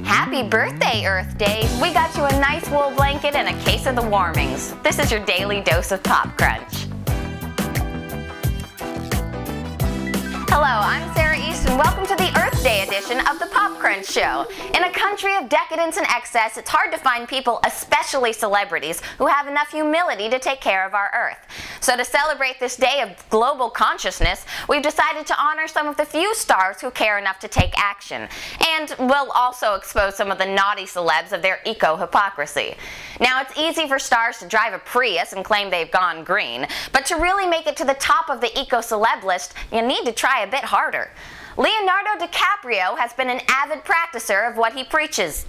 Happy birthday, Earth Day! We got you a nice wool blanket and a case of the warmings. This is your daily dose of Pop Crunch. Hello, I'm Sarah East and welcome to the Earth Day edition of the Pop Crunch Show. In a country of decadence and excess, it's hard to find people, especially celebrities, who have enough humility to take care of our Earth. So to celebrate this day of global consciousness, we've decided to honor some of the few stars who care enough to take action. And we'll also expose some of the naughty celebs of their eco-hypocrisy. Now, it's easy for stars to drive a Prius and claim they've gone green, but to really make it to the top of the eco-celeb list, you need to try a bit harder. Leonardo DiCaprio has been an avid practicer of what he preaches.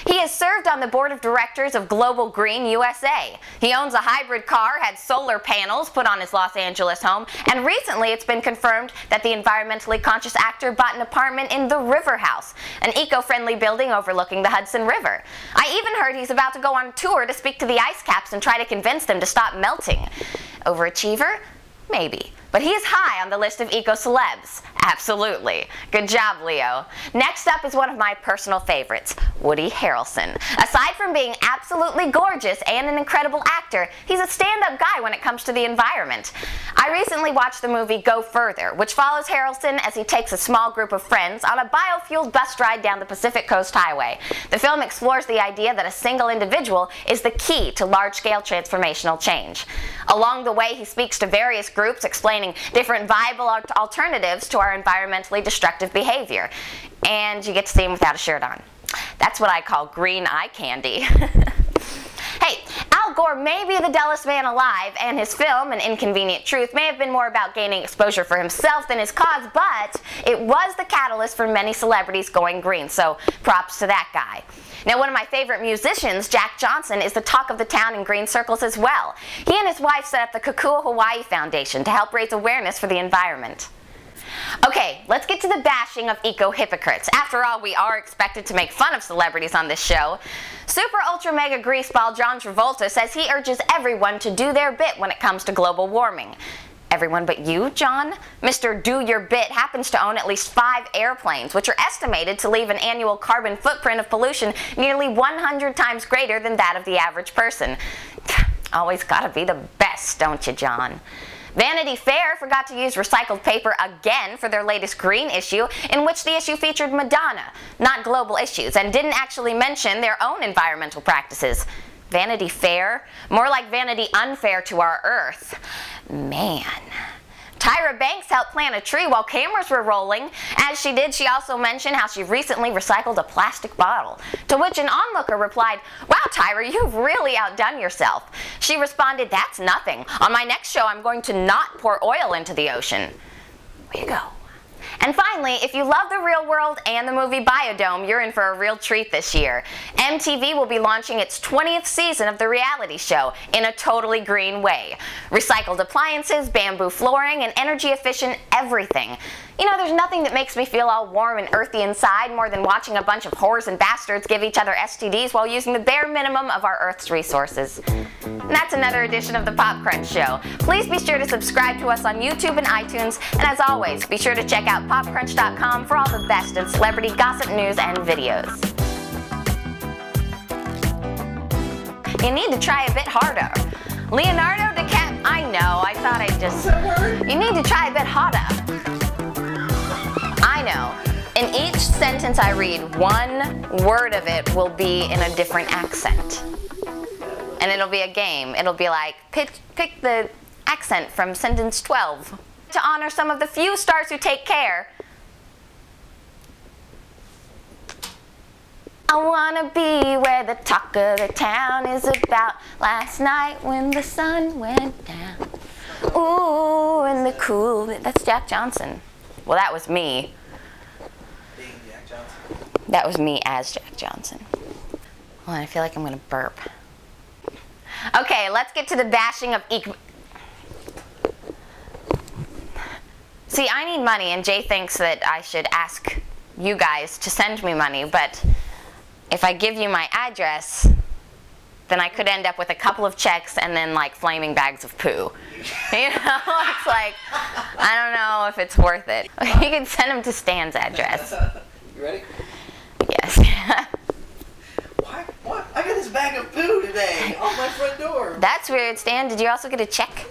He has served on the board of directors of Global Green USA. He owns a hybrid car, had solar panels put on his Los Angeles home, and recently it's been confirmed that the environmentally conscious actor bought an apartment in the River House, an eco-friendly building overlooking the Hudson River. I even heard he's about to go on tour to speak to the ice caps and try to convince them to stop melting. Overachiever? Maybe. But he is high on the list of eco-celebs. Absolutely. Good job, Leo. Next up is one of my personal favorites, Woody Harrelson. Aside from being absolutely gorgeous and an incredible actor, he's a stand-up guy when it comes to the environment. I recently watched the movie Go Further, which follows Harrelson as he takes a small group of friends on a biofueled bus ride down the Pacific Coast Highway. The film explores the idea that a single individual is the key to large-scale transformational change. Along the way, he speaks to various groups explaining different viable alternatives to our environmentally destructive behavior. And you get to see him without a shirt on. That's what I call green eye candy. Hey, Al Gore may be the dullest man alive, and his film, An Inconvenient Truth, may have been more about gaining exposure for himself than his cause, but it was the catalyst for many celebrities going green, so props to that guy. Now, one of my favorite musicians, Jack Johnson, is the talk of the town in green circles as well. He and his wife set up the Kokua Hawaii Foundation to help raise awareness for the environment. Okay, let's get to the bashing of eco-hypocrites. After all, we are expected to make fun of celebrities on this show. Super ultra mega greaseball John Travolta says he urges everyone to do their bit when it comes to global warming. Everyone but you, John? Mr. Do Your Bit happens to own at least 5 airplanes, which are estimated to leave an annual carbon footprint of pollution nearly 100 times greater than that of the average person. Always gotta be the best, don't you, John? Vanity Fair forgot to use recycled paper again for their latest green issue, in which the issue featured Madonna, not global issues, and didn't actually mention their own environmental practices. Vanity Fair? More like Vanity Unfair to our Earth. Man. Tyra Banks helped plant a tree while cameras were rolling. As she did, she also mentioned how she recently recycled a plastic bottle. To which an onlooker replied, "Wow, Tyra, you've really outdone yourself." She responded, "That's nothing. On my next show, I'm going to not pour oil into the ocean." Way to go. And finally, if you love The Real World and the movie Biodome, you're in for a real treat this year. MTV will be launching its 20th season of the reality show in a totally green way. Recycled appliances, bamboo flooring, and energy-efficient everything. You know, there's nothing that makes me feel all warm and earthy inside more than watching a bunch of whores and bastards give each other STDs while using the bare minimum of our Earth's resources. And that's another edition of the Pop Crunch Show. Please be sure to subscribe to us on YouTube and iTunes, and as always, be sure to check out popcrunch.com for all the best in celebrity gossip, news, and videos. You need to try a bit harder. Leonardo DiCaprio, I know, I thought I'd just... You need to try a bit harder. I know. In each sentence I read, one word of it will be in a different accent. And it'll be a game. It'll be like, pick the accent from sentence 12. To honor some of the few stars who take care. I wanna be where the talk of the town is about. Last night when the sun went down. Ooh, and the cool... That's Jack Johnson. Well, that was me. Being Jack Johnson? That was me as Jack Johnson. Well, I feel like I'm gonna burp. Okay, let's get to the bashing of See, I need money, and Jay thinks that I should ask you guys to send me money, but if I give you my address, then I could end up with a couple of checks and then like flaming bags of poo. You know, it's like, I don't know if it's worth it. You can send them to Stan's address. You ready? bag of poo today on my front door. That's weird, Stan. Did you also get a check?